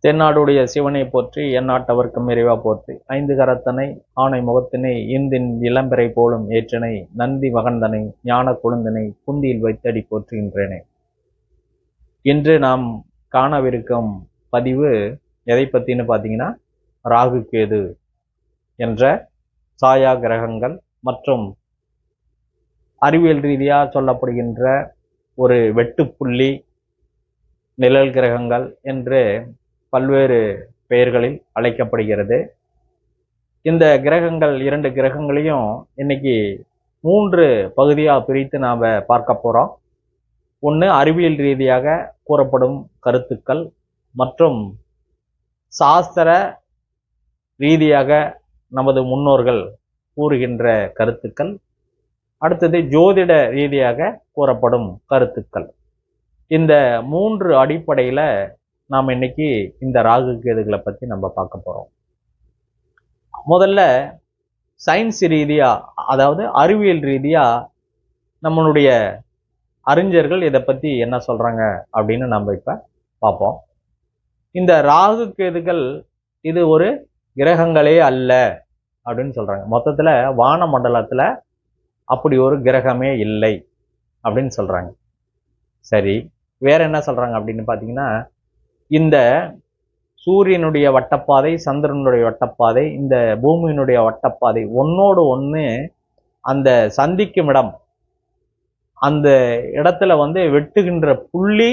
தென்னாடுடைய சிவனை போற்றி எந்நாட்டவர்க்கும் இறைவா போற்றி ஐந்து கரத்தனை ஆணை முகத்தினை இந்தின் இளம்பிறை போலும் ஏற்றனை நந்தி மகந்தனை ஞான கொழுந்தனை குந்தியில் வைத்தடி போற்றுகின்றேனே. இன்று நாம் காணவிருக்கும் பதிவு எதை பற்றின்னு பார்த்தீங்கன்னா, ராகு கேது என்ற சாயா கிரகங்கள் மற்றும் அறிவியல் ரீதியாக சொல்லப்படுகின்ற ஒரு வெட்டுப்புள்ளி நிழல் கிரகங்கள் என்று பல்வேறு பெயர்களில் அழைக்கப்படுகிறது. இந்த கிரகங்கள், இரண்டு கிரகங்களையும் இன்னைக்கு 3 பகுதியாக பிரித்து நாம் பார்க்க போகிறோம். ஒன்று அறிவியல் ரீதியாக கூறப்படும் கருத்துக்கள் மற்றும் சாஸ்திர ரீதியாக நமது முன்னோர்கள் கூறுகின்ற கருத்துக்கள், அடுத்தது ஜோதிட ரீதியாக கூறப்படும் கருத்துக்கள். இந்த 3 அடிப்படையில் நாம் இன்னைக்கு இந்த ராகு கேதுகளை பற்றி நம்ம பார்க்க போகிறோம். முதல்ல சயின்ஸ் ரீதியாக, அதாவது அறிவியல் ரீதியாக நம்மளுடைய அறிஞர்கள் இதை பற்றி என்ன சொல்கிறாங்க அப்படின்னு நம்ம இப்போ பார்ப்போம். இந்த ராகு கேதுகள் இது ஒரு கிரகங்களே அல்ல அப்படின்னு சொல்கிறாங்க. மொத்தத்தில் வான மண்டலத்தில் அப்படி ஒரு கிரகமே இல்லை அப்படின்னு சொல்கிறாங்க. சரி, வேற என்ன சொல்கிறாங்க அப்படின்னு பார்த்தீங்கன்னா, இந்த சூரியனுடைய வட்டப்பாதை, சந்திரனுடைய வட்டப்பாதை, இந்த பூமியினுடைய வட்டப்பாதை ஒன்னோடு ஒன்று அந்த சந்திக்கும் இடம், அந்த இடத்துல வெட்டுகின்ற புள்ளி,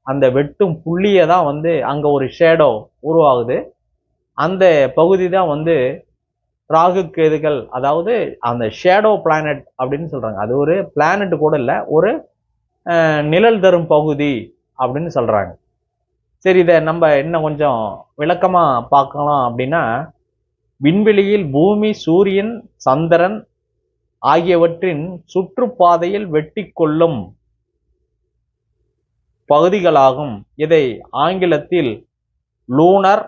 அந்த வெட்டும் புள்ளியை தான் அங்கே ஒரு ஷேடோ உருவாகுது. அந்த பகுதி தான் ராகு கேதுகள், அதாவது அந்த ஷேடோ பிளானட் அப்படின்னு சொல்கிறாங்க. அது ஒரு பிளானட் கூட இல்லை, ஒரு நிழல் தரும் பகுதி அப்படின்னு சொல்கிறாங்க. சரி, இதை நம்ம இன்னும் கொஞ்சம் விளக்கமாக பார்க்கலாம். அப்படின்னா, விண்வெளியில் பூமி, சூரியன், சந்திரன் ஆகியவற்றின் சுற்றுப்பாதையில் வெட்டி கொள்ளும் பகுதிகளாகும். இதை ஆங்கிலத்தில் லூனர்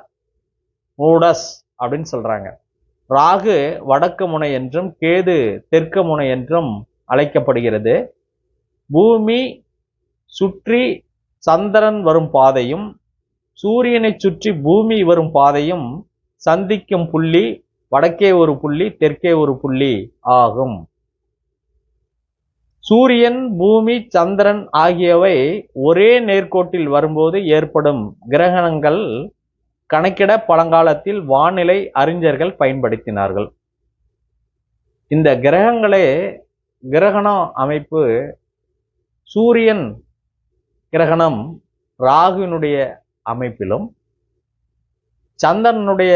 நோடஸ் அப்படின்னு சொல்றாங்க. ராகு வடக்கு முனை என்றும் கேது தெற்கு முனை என்றும் அழைக்கப்படுகிறது. பூமி சுற்றி சந்திரன் வரும் பாதையும் சூரியனை சுற்றி பூமி வரும் பாதையும் சந்திக்கும் புள்ளி வடக்கே ஒரு புள்ளி, தெற்கே ஒரு புள்ளி ஆகும். சூரியன், பூமி, சந்திரன் ஆகியவை ஒரே நேர்கோட்டில் வரும்போது ஏற்படும் கிரகணங்கள் கணக்கிட பழங்காலத்தில் வானிலை அறிஞர்கள் பயன்படுத்தினார்கள். இந்த கிரகண அமைப்பு, சூரியன் கிரகணம் ராகுனுடைய அமைப்பிலும், சந்திரனுடைய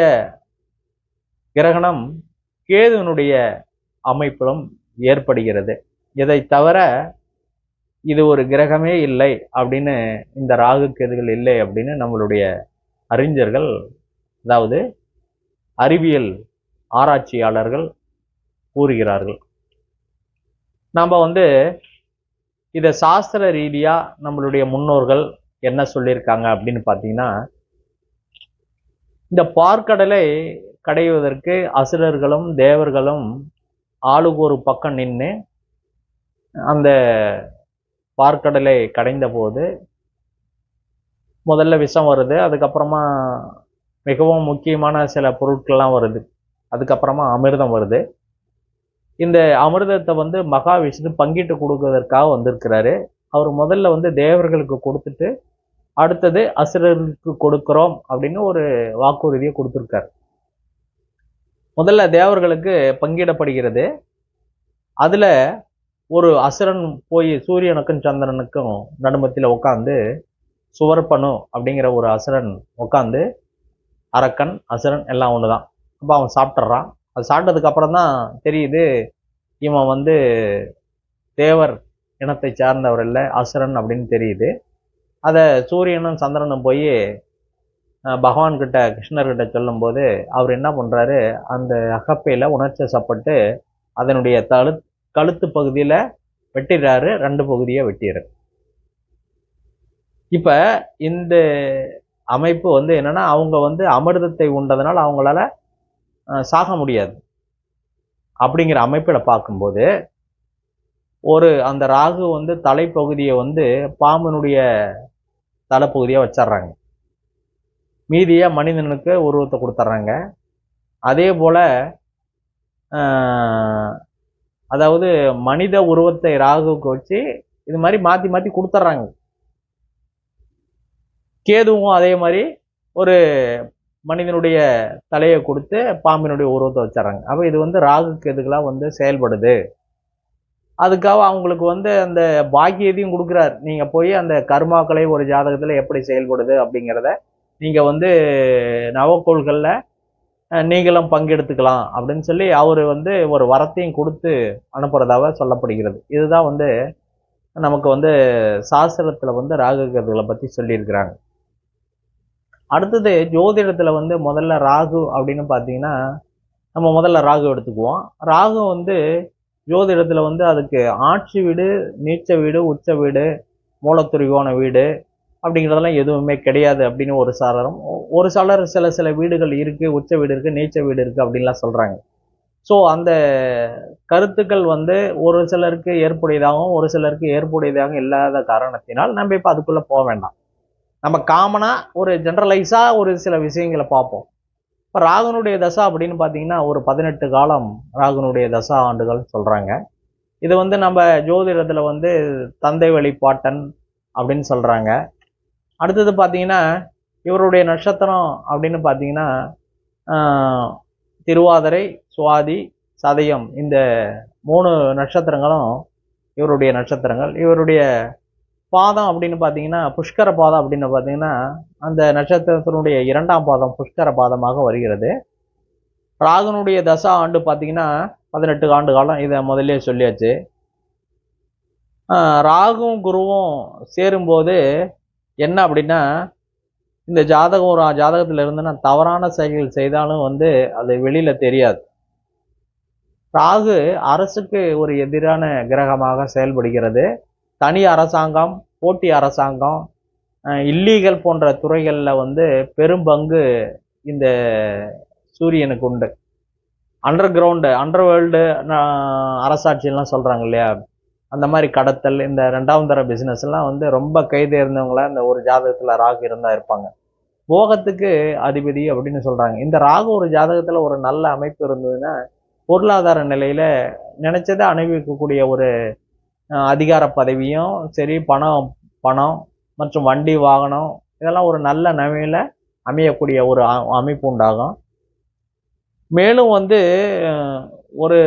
கிரகணம் கேதுனுடைய அமைப்பிலும் ஏற்படுகிறது. இதை தவிர இது ஒரு கிரகமே இல்லை அப்படின்னு, இந்த ராகு கேதுகள் இல்லை அப்படின்னு நம்மளுடைய அறிஞர்கள், அதாவது அறிவியல் ஆராய்ச்சியாளர்கள் கூறுகிறார்கள். நாம் இதை சாஸ்திர ரீதியா நம்மளுடைய முன்னோர்கள் என்ன சொல்லியிருக்காங்க அப்படின்னு பார்த்தீங்கன்னா, இந்த பார்க்கடலை கடைவதற்கு அசுரர்களும் தேவர்களும் ஆளுக்கு ஒரு பக்கம் நின்று அந்த பார்க்கடலை கடைந்த போது முதல்ல விஷம் வருது, அதுக்கப்புறமா மிகவும் முக்கியமான சில பொருட்கள்லாம் வருது, அதுக்கப்புறமா அமிர்தம் வருது. இந்த அமிர்தத்தை மகாவிஷ்ணு பங்கிட்டு கொடுக்கறதற்காக வந்திருக்கிறாரு. அவர் முதல்ல தேவர்களுக்கு கொடுத்துட்டு அடுத்தது அசுரர்களுக்கு கொடுக்கிறோம் அப்படின்னு ஒரு வாக்குறுதியை கொடுத்துருக்காரு. முதல்ல தேவர்களுக்கு பங்கிடப்படுகிறது. அதுல ஒரு அசுரன் போய் சூரியனுக்கும் சந்திரனுக்கும் நடுமத்தில் உட்காந்து, சுவர்பனு அப்படிங்கிற ஒரு அசுரன் உட்காந்து, அரக்கன் அசுரன் எல்லாம் ஒண்ணுதான். அப்போ அவன் சாப்பிட்றான். அது சாப்பிட்டதுக்கு அப்புறம் தான் தெரியுது இவன் தேவர் இனத்தை சார்ந்தவர் இல்லை, அசுரன் அப்படின்னு தெரியுது. அதை சூரியனும் சந்திரனும் போய் பகவான் கிட்ட, கிருஷ்ணர்கிட்ட சொல்லும்போது அவர் என்ன பண்றாரு, அந்த அகப்பையில உணர்ச்சப்பட்டு அதனுடைய கழுத்து பகுதியில வெட்டிடுறாரு, 2 பகுதியை வெட்டிடுறாரு. இப்ப இந்த அமைப்பு என்னன்னா, அவங்க அமிர்தத்தை உண்டதுனால அவங்களால சாக முடியாது. அப்படிங்கிற அமைப்பில் பார்க்கும்போது அந்த ராகு தலைப்பகுதியை பாம்பினுடைய தலைப்பகுதியை வச்சிடுறாங்க. மீதியை மனிதனுக்கு உருவத்தை கொடுத்துட்றாங்க. அதே போல் அதாவது மனித உருவத்தை ராகுவுக்கு வச்சு இது மாதிரி மாற்றி மாற்றி கொடுத்துட்றாங்க. கேதுவும் அதே மாதிரி ஒரு மனிதனுடைய தலையை கொடுத்து பாம்பினுடைய உருவத்தை வச்சிடறாங்க. அப்போ இது வந்து ராகு கேதுக்கெல்லாம் செயல்படுது. அதுக்காக அவங்களுக்கு அந்த பாக்கியத்தையும் கொடுக்குறாரு. நீங்கள் போய் அந்த கர்மாக்களை ஒரு ஜாதகத்தில் எப்படி செயல்படுது அப்படிங்கிறத நீங்கள் நவக்கோள்களில் நீங்களும் பங்கெடுத்துக்கலாம் அப்படின்னு சொல்லி அவர் ஒரு வரத்தையும் கொடுத்து அனுப்புறதாக சொல்லப்படுகிறது. இதுதான் நமக்கு சாஸ்திரத்தில் ராகு கேதுகளை பற்றி சொல்லியிருக்கிறாங்க. அடுத்தது ஜோதிடத்தில் முதல்ல ராகு அப்படின்னு பார்த்தீங்கன்னா, நம்ம முதல்ல ராகு எடுத்துக்குவோம். ராகு ஜோதிடத்தில் அதுக்கு ஆட்சி வீடு, நீச்ச வீடு, உச்ச வீடு, மூலத்துரிகோண வீடு அப்படிங்கிறதெல்லாம் எதுவுமே கிடையாது அப்படின்னு ஒரு சாளரம். ஒரு சாளர் சில வீடுகள் இருக்குது, உச்ச வீடு இருக்குது, நீச்ச வீடு இருக்குது அப்படின்லாம் சொல்கிறாங்க. ஸோ அந்த கருத்துக்கள் ஒரு சிலருக்கு ஏற்புடையதாகவும் ஒரு சிலருக்கு ஏற்புடையதாகவும் இல்லாத காரணத்தினால் நம்ம இப்போ அதுக்குள்ளே போக வேண்டாம். நம்ம காமனாக ஒரு ஜென்ரலைஸாக ஒரு சில விஷயங்களை பார்ப்போம். இப்போ ராகுனுடைய தசா அப்படின்னு பார்த்தீங்கன்னா ஒரு 18 காலம் ராகுனுடைய தசா ஆண்டுகள் சொல்கிறாங்க. இது நம்ம ஜோதிடத்தில் தந்தை வழிபாட்டன் அப்படின்னு சொல்கிறாங்க. அடுத்தது பார்த்தீங்கன்னா இவருடைய நட்சத்திரம் அப்படின்னு பார்த்தீங்கன்னா திருவாதிரை, சுவாதி, சதயம் இந்த 3 நட்சத்திரங்களும் இவருடைய நட்சத்திரங்கள். இவருடைய பாதம் அப்படின்னு பார்த்தீங்கன்னா புஷ்கர பாதம் அப்படின்னு பார்த்தீங்கன்னா அந்த நட்சத்திரத்தினுடைய 2ஆம் பாதம் புஷ்கர பாதமாக வருகிறது. ராகுனுடைய தசா ஆண்டு பார்த்தீங்கன்னா 18 ஆண்டு காலம். இதை முதல்ல சொல்லியாச்சு. ராகுவும் குருவும் சேரும்போது என்ன அப்படின்னா, இந்த ஜாதகம் ஒரு ஜாதகத்தில் இருந்துன்னா தவறான செயல்கள் செய்தாலும் அது வெளியில் தெரியாது. ராகு அரசுக்கு ஒரு எதிரான கிரகமாக செயல்படுகிறது. தனி அரசாங்கம், போட்டி அரசாங்கம், இல்லீகல் போன்ற துறைகளில் பெரும் பங்கு இந்த சூரியனுக்கு உண்டு. அண்டர்வேர்ல்டு அரசாட்சியெல்லாம் சொல்கிறாங்க இல்லையா, அந்த மாதிரி கடத்தல், இந்த 2ஆம் தர பிஸ்னஸ்லாம் ரொம்ப கைதேர்ந்தவங்கள இந்த ஒரு ஜாதகத்தில் ராகு இருந்தால் இருப்பாங்க. போகத்துக்கு அதிபதி அப்படின்னு சொல்கிறாங்க. இந்த ராகு ஒரு ஜாதகத்தில் ஒரு நல்ல அமைப்பு இருந்ததுன்னா பொருளாதார நிலையில் நினைச்சதை அனுபவிக்கக்கூடிய ஒரு அதிகார பதவியும் சரி, பணம் மற்றும் வண்டி வாகனம் இதெல்லாம் ஒரு நல்ல நிலைமையில் அமையக்கூடிய ஒரு அமைப்பு உண்டாகும். மேலும் ஒரு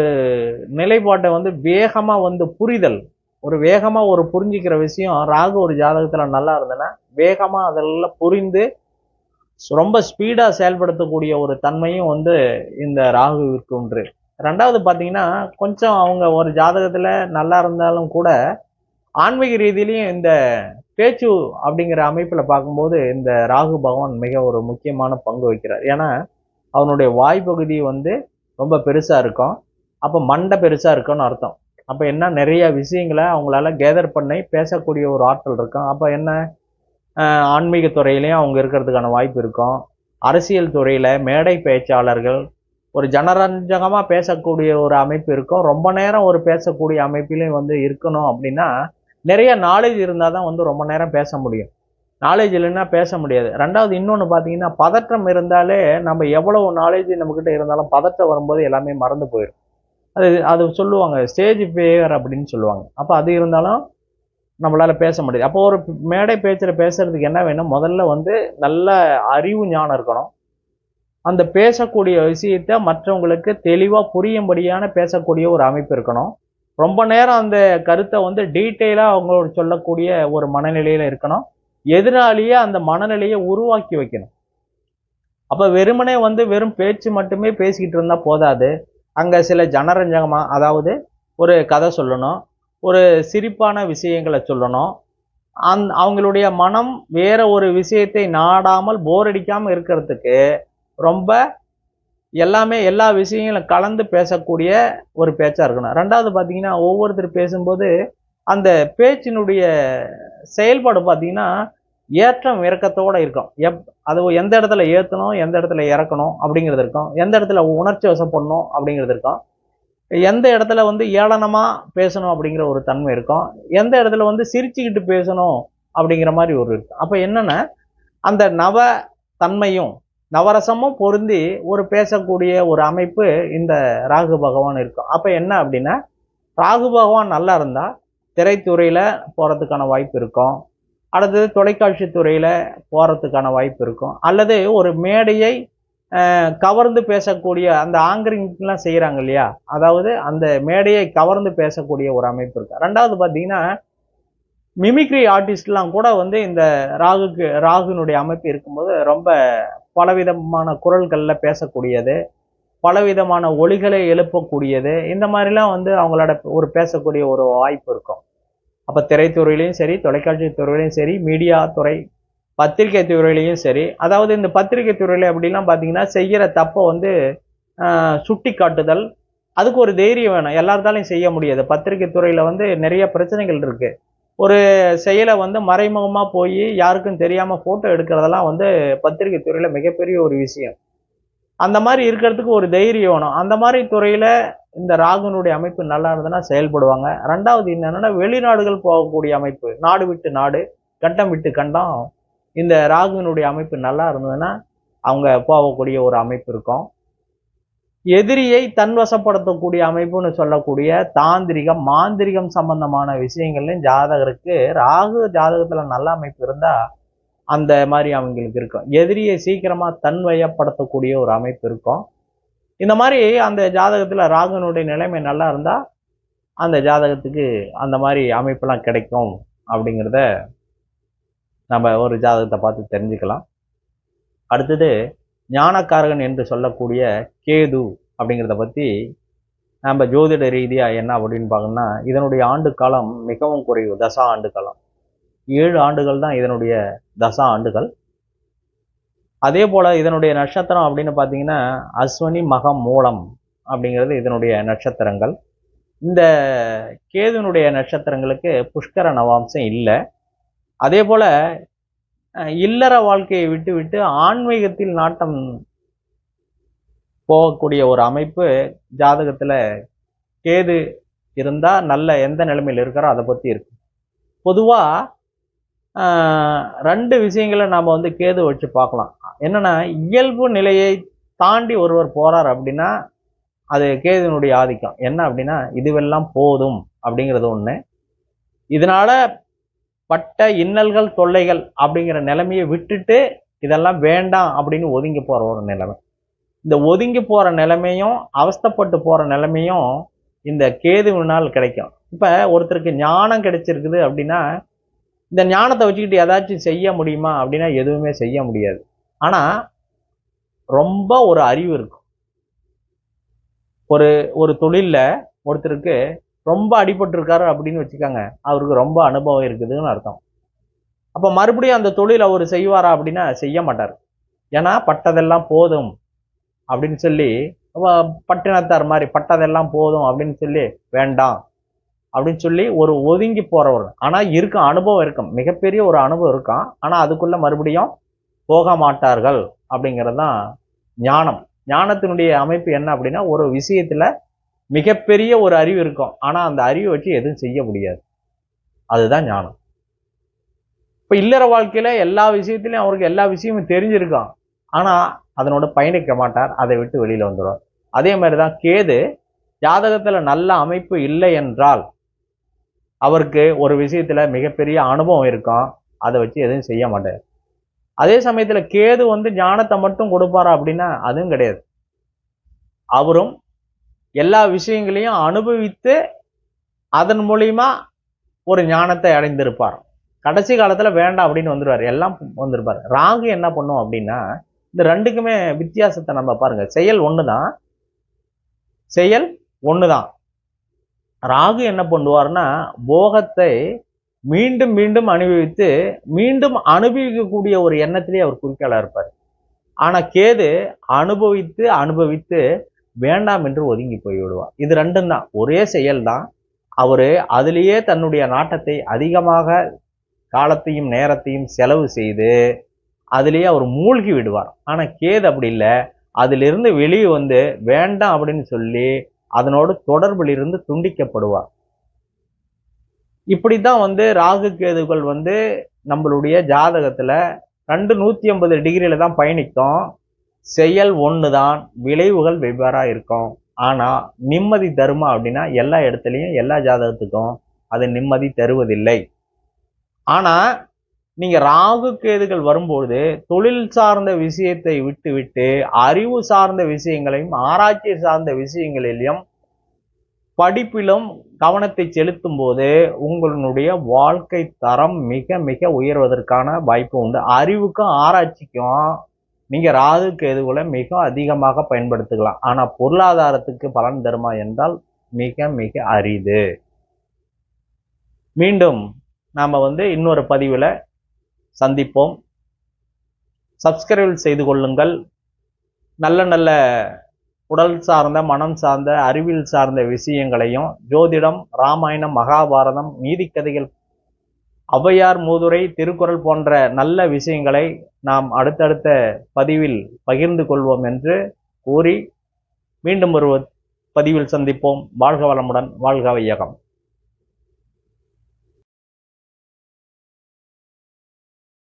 நிலைப்பாட்டை வேகமாக புரிதல், ஒரு வேகமாக ஒரு புரிஞ்சிக்கிற விஷயம் ராகு ஒரு ஜாதகத்தில் நல்லா இருந்ததுன்னா வேகமாக அதெல்லாம் புரிந்து ரொம்ப ஸ்பீடாக செயல்படுத்தக்கூடிய ஒரு தன்மையும் இந்த ராகுவிற்கு உண்டு. 2வது பார்த்தீங்கன்னா கொஞ்சம் அவங்க ஒரு ஜாதகத்தில் நல்லா இருந்தாலும் கூட ஆன்மீக ரீதியிலையும் இந்த பேச்சு அப்படிங்கிற அமைப்பில் பார்க்கும்போது இந்த ராகு பகவான் மிக ஒரு முக்கியமான பங்கு வகிக்கிறார். ஏன்னா அவனுடைய வாய்ப்பகுதி ரொம்ப பெருசாக இருக்கும். அப்போ மண்டை பெருசாக இருக்குன்னு அர்த்தம். அப்போ என்ன, நிறைய விஷயங்களை அவங்களால கேதர் பண்ணி பேசக்கூடிய ஒரு ஆற்றல் இருக்கும். அப்போ என்ன, ஆன்மீக துறையிலையும் அவங்க இருக்கிறதுக்கான வாய்ப்பு இருக்கும். அரசியல் துறையில் மேடை பேச்சாளர்கள், ஒரு ஜனரஞ்சகமாக பேசக்கூடிய ஒரு அமைப்பு இருக்கும். ரொம்ப நேரம் ஒரு பேசக்கூடிய அமைப்பிலையும் இருக்கணும். அப்படின்னா நிறைய நாலேஜ் இருந்தால் தான் ரொம்ப நேரம் பேச முடியும். நாலேஜ் இல்லைன்னா பேச முடியாது. 2வது இன்னொன்று பார்த்தீங்கன்னா பதற்றம் இருந்தாலே நம்ம எவ்வளவு நாலேஜ் நம்மக்கிட்ட இருந்தாலும் பதற்றம் வரும்போது எல்லாமே மறந்து போயிடும். அது சொல்லுவாங்க ஸ்டேஜ் ஃபேவர் அப்படின்னு சொல்லுவாங்க. அப்போ அது இருந்தாலும் நம்மளால் பேச முடியாது. அப்போ ஒரு மேடை பேச்சில் பேசுறதுக்கு என்ன வேணும், முதல்ல நல்ல அறிவு ஞானம் இருக்கணும். அந்த பேசக்கூடிய விஷயத்தை மற்றவங்களுக்கு தெளிவாக புரியும்படியான பேசக்கூடிய ஒரு அமைப்பு இருக்கணும். ரொம்ப நேரம் அந்த கருத்தை டீட்டெயிலாக அவங்களோட சொல்லக்கூடிய ஒரு மனநிலையில் இருக்கணும். எதிராளியே அந்த மனநிலையை உருவாக்கி வைக்கணும். அப்போ வெறுமனே வெறும் பேச்சு மட்டுமே பேசிக்கிட்டு இருந்தால் போதாது. அங்கே சில ஜனரஞ்சகமாக, அதாவது ஒரு கதை சொல்லணும், ஒரு சிரிப்பான விஷயங்களை சொல்லணும். அவங்களுடைய மனம் வேற ஒரு விஷயத்தை நாடாமல் போர் அடிக்காமல் இருக்கிறதுக்கு ரொம்ப எல்லா விஷயங்களும் கலந்து பேசக்கூடிய ஒரு பேச்சாக இருக்கணும். 2வது பார்த்தீங்கன்னா ஒவ்வொருத்தர் பேசும்போது அந்த பேச்சினுடைய செயல்பாடு பார்த்தீங்கன்னா ஏற்றம் இறக்கத்தோடு இருக்கும். அது எந்த இடத்துல ஏற்றணும், எந்த இடத்துல இறக்கணும் அப்படிங்கிறது இருக்கும். எந்த இடத்துல உணர்ச்சி வசப்படணும் அப்படிங்கிறது இருக்கும். எந்த இடத்துல ஏளனமாக பேசணும் அப்படிங்கிற ஒரு தன்மை இருக்கும். எந்த இடத்துல சிரிச்சுக்கிட்டு பேசணும் அப்படிங்கிற மாதிரி ஒரு இருக்கும். அப்போ என்னென்னா அந்த நவ தன்மையும் நவரசமும் பொருந்தி ஒரு பேசக்கூடிய ஒரு அமைப்பு இந்த ராகு பகவான் இருக்கும். அப்ப என்ன அப்படின்னா, ராகு பகவான் நல்லா இருந்தா திரைத்துறையில போறதுக்கான வாய்ப்பு இருக்கும். அடுத்தது தொலைக்காட்சி துறையில போறதுக்கான வாய்ப்பு இருக்கும். அல்லது ஒரு மேடையை கவர்ந்து பேசக்கூடிய அந்த ஆங்கரிங்லாம் செய்யறாங்க இல்லையா, அதாவது அந்த மேடையை கவர்ந்து பேசக்கூடிய ஒரு அமைப்பு இருக்கு. ரெண்டாவது பாத்தீங்கன்னா, மிமிக்ரி ஆர்டிஸ்ட்லாம் கூட வந்து இந்த ராகுனுடைய அமைப்பு இருக்கும்போது ரொம்ப பலவிதமான குரல்கள்ல பேசக்கூடியது, பலவிதமான ஒலிகளை எழுப்பக்கூடியது, இந்த மாதிரிலாம் வந்து அவங்களோட ஒரு பேசக்கூடிய ஒரு வாய்ப்பு இருக்கும். அப்ப திரைத்துறையிலையும் சரி, தொலைக்காட்சி துறையிலையும் சரி, மீடியா துறை, பத்திரிகை துறையிலையும் சரி, அதாவது இந்த பத்திரிகை துறையில அப்படிலாம் பாத்தீங்கன்னா செய்யற தப்ப வந்து சுட்டி காட்டுதல், அதுக்கு ஒரு தைரியம் வேணும். எல்லாத்தாலையும் செய்ய முடியாது. பத்திரிகை துறையில வந்து நிறைய பிரச்சனைகள் இருக்கு. ஒரு செயலை வந்து மறைமுகமா போய் யாருக்கும் தெரியாம போட்டோ எடுக்கிறதெல்லாம் வந்து பத்திரிகை துறையில மிகப்பெரிய ஒரு விஷயம். அந்த மாதிரி இருக்கிறதுக்கு ஒரு தைரியம் வேணும். அந்த மாதிரி துறையில இந்த ராகுனுடைய அமைப்பு நல்லா இருந்ததுன்னா செயல்படுவாங்க. ரெண்டாவது என்னன்னா, வெளிநாடுகள் போகக்கூடிய அமைப்பு, நாடு விட்டு நாடு, கண்டம் விட்டு கண்டம், இந்த ராகுனுடைய அமைப்பு நல்லா இருந்ததுன்னா அவங்க போகக்கூடிய ஒரு அமைப்பு இருக்கும். எதிரியை தன்வசப்படுத்தக்கூடிய அமைப்புன்னு சொல்லக்கூடிய தாந்திரிகம், மாந்திரிகம் சம்பந்தமான விஷயங்கள்லையும் ஜாதகருக்கு ராகு ஜாதகத்துல நல்ல அமைப்பு இருந்தா அந்த மாதிரி அவங்களுக்கு இருக்கும். எதிரியை சீக்கிரமா தன்வயப்படுத்தக்கூடிய ஒரு அமைப்பு இருக்கும். இந்த மாதிரி அந்த ஜாதகத்துல ராகுனுடைய நிலைமை நல்லா இருந்தா அந்த ஜாதகத்துக்கு அந்த மாதிரி அமைப்பெல்லாம் கிடைக்கும் அப்படிங்கிறத நம்ம ஒரு ஜாதகத்தை பார்த்து தெரிஞ்சுக்கலாம். அடுத்தது ஞானக்காரகன் என்று சொல்லக்கூடிய கேது அப்படிங்கிறத பற்றி நம்ம ஜோதிட ரீதியாக என்ன அப்படின்னு பார்க்கணும்னா, இதனுடைய ஆண்டு காலம் மிகவும் குறைவு. தசா ஆண்டு காலம் 7 ஆண்டுகள் தான் இதனுடைய தசா ஆண்டுகள். அதே போல் இதனுடைய நட்சத்திரம் அப்படின்னு பார்த்தீங்கன்னா அஸ்வினி மகம் மூலம் அப்படிங்கிறது இதனுடைய நட்சத்திரங்கள். இந்த கேதுனுடைய நட்சத்திரங்களுக்கு புஷ்கர நவாம்சம் இல்லை. அதே போல் இல்லற வாழ்க்கையை விட்டு விட்டு ஆன்மீகத்தில் நாட்டம் போகக்கூடிய ஒரு அமைப்பு ஜாதகத்துல கேது இருந்தா நல்ல எந்த நிலைமையில் இருக்கிறோ அதை பத்தி இருக்கு. பொதுவா 2 விஷயங்களை நாம வந்து கேது வச்சு பார்க்கலாம். என்னன்னா, இயல்பு நிலையை தாண்டி ஒருவர் போறார் அப்படின்னா அது கேதுனுடைய ஆதிக்கம். என்ன அப்படின்னா, இதுவெல்லாம் போதும் அப்படிங்கிறது ஒண்ணு. இதனால பட்ட இன்னல்கள் தொல்லைகள் அப்படிங்கிற நிலைமையை விட்டுட்டு இதெல்லாம் வேண்டாம் அப்படின்னு ஒதுங்கி போற ஒரு நிலைமை. இந்த ஒதுங்கி போற நிலைமையும் அவஸ்தப்பட்டு போற நிலைமையும் இந்த கேதுவினால் கிடைக்கும். இப்ப ஒருத்தருக்கு ஞானம் கிடைச்சிருக்குது அப்படின்னா இந்த ஞானத்தை வச்சுக்கிட்டு ஏதாச்சும் செய்ய முடியுமா அப்படின்னா எதுவுமே செய்ய முடியாது. ஆனா ரொம்ப ஒரு அறிவு இருக்கும். ஒரு தொழில்ல ஒருத்தருக்கு ரொம்ப அடிபட்டு இருக்காரு அப்படின்னு வச்சுக்காங்க, அவருக்கு ரொம்ப அனுபவம் இருக்குதுன்னு அர்த்தம். அப்ப மறுபடியும் அந்த தொழில் அவர் செய்வாரா அப்படின்னா செய்ய மாட்டார். ஏன்னா பட்டதெல்லாம் போதும் அப்படின்னு சொல்லி, பட்டினத்தார் மாதிரி பட்டதெல்லாம் போதும் அப்படின்னு சொல்லி வேண்டாம் அப்படின்னு சொல்லி ஒரு ஒதுங்கி போறவர். ஆனா இருக்கும், அனுபவம் இருக்கும், மிகப்பெரிய ஒரு அனுபவம் இருக்கும். ஆனா அதுக்குள்ள மறுபடியும் போக மாட்டார்கள் அப்படிங்கிறது தான் ஞானம். ஞானத்தினுடைய அமைப்பு என்ன அப்படின்னா, ஒரு விஷயத்துல மிகப்பெரிய ஒரு அறிவு இருக்கும், ஆனா அந்த அறிவை வச்சு எதுவும் செய்ய முடியாது. அதுதான் ஞானம். இப்ப இல்லற வாழ்க்கையில எல்லா விஷயத்திலையும் அவருக்கு எல்லா விஷயமும் தெரிஞ்சிருக்கும், ஆனா அதனோட பயணிக்க மாட்டார், அதை விட்டு வெளியில வந்துடுவார். அதே மாதிரிதான் கேது ஜாதகத்துல நல்ல அமைப்பு இல்லை என்றால் அவருக்கு ஒரு விஷயத்துல மிகப்பெரிய அனுபவம் இருக்கும், அதை வச்சு எதுவும் செய்ய மாட்டார். அதே சமயத்துல கேது வந்து ஞானத்தை மட்டும் கொடுப்பாரா அப்படின்னா அதுவும் கிடையாது. அவரும் எல்லா விஷயங்களையும் அனுபவித்து அதன் மூலியமா ஒரு ஞானத்தை அடைந்திருப்பார். கடைசி காலத்துல வேண்டாம் அப்படின்னு வந்துருவார், எல்லாம் வந்திருப்பார். ராகு என்ன பண்ணும் அப்படின்னா, இந்த ரெண்டுக்குமே வித்தியாசத்தை நம்ம பாருங்க. செயல் ஒண்ணுதான். ராகு என்ன பண்ணுவார்னா, போகத்தை மீண்டும் மீண்டும் அனுபவித்து மீண்டும் அனுபவிக்கக்கூடிய ஒரு எண்ணத்திலே அவர் குறிக்கோளா இருப்பார். ஆனா கேது அனுபவித்து வேண்டாம் என்று ஒதுங்கி போய்விடுவார். இது ரெண்டும் தான், ஒரே செயல் தான். அவரு அதிலேயே தன்னுடைய நாட்டத்தை அதிகமாக காலத்தையும் நேரத்தையும் செலவு செய்து அதிலேயே அவர் மூழ்கி விடுவார். ஆனா கேது அப்படி இல்லை, அதிலிருந்து வெளியே வந்து வேண்டாம் அப்படின்னு சொல்லி அதனோடு தொடர்பில் இருந்து துண்டிக்கப்படுவார். இப்படித்தான் வந்து ராகு கேதுகள் வந்து நம்மளுடைய ஜாதகத்துல 180 டிகிரியில தான் பயணிக்கும். செயல் ஒண்ணுதான், விளைவுகள் வெவ்வேறா இருக்கும். ஆனா நிம்மதி தருமா அப்படின்னா எல்லா இடத்துலையும் எல்லா ஜாதகத்துக்கும் அது நிம்மதி தருவதில்லை. ஆனா நீங்க ராகு கேதுகள் வரும்போது தொழில் சார்ந்த விஷயத்தை விட்டு அறிவு சார்ந்த விஷயங்களையும் ஆராய்ச்சி சார்ந்த விஷயங்களிலும் படிப்பிலும் கவனத்தை செலுத்தும் போது உங்களுடைய வாழ்க்கை தரம் மிக மிக உயர்வதற்கான வாய்ப்பு உண்டு. அறிவுக்கும் ஆராய்ச்சிக்கும் நீங்க ராகு கேதுகளை மிக அதிகமாக பயன்படுத்திக்கலாம். ஆனா பொருளாதாரத்துக்கு பலன் தருமா என்றால் மிக மிக அரிது. மீண்டும் நாம இன்னொரு பதிவுல சந்திப்போம். சப்ஸ்கிரைப் செய்து கொள்ளுங்கள். நல்ல நல்ல உடல் சார்ந்த, மனம் சார்ந்த, அறிவியல் சார்ந்த விஷயங்களையும், ஜோதிடம், ராமாயணம், மகாபாரதம், நீதிக்கதைகள், ஔவையார், மூதுரை, திருக்குறள் போன்ற நல்ல விஷயங்களை நாம் அடுத்தடுத்த பதிவில் பகிர்ந்து கொள்வோம் என்று கூறி மீண்டும் ஒரு பதிவில் சந்திப்போம். வாழ்க வளமுடன், வாழ்க வையகம்.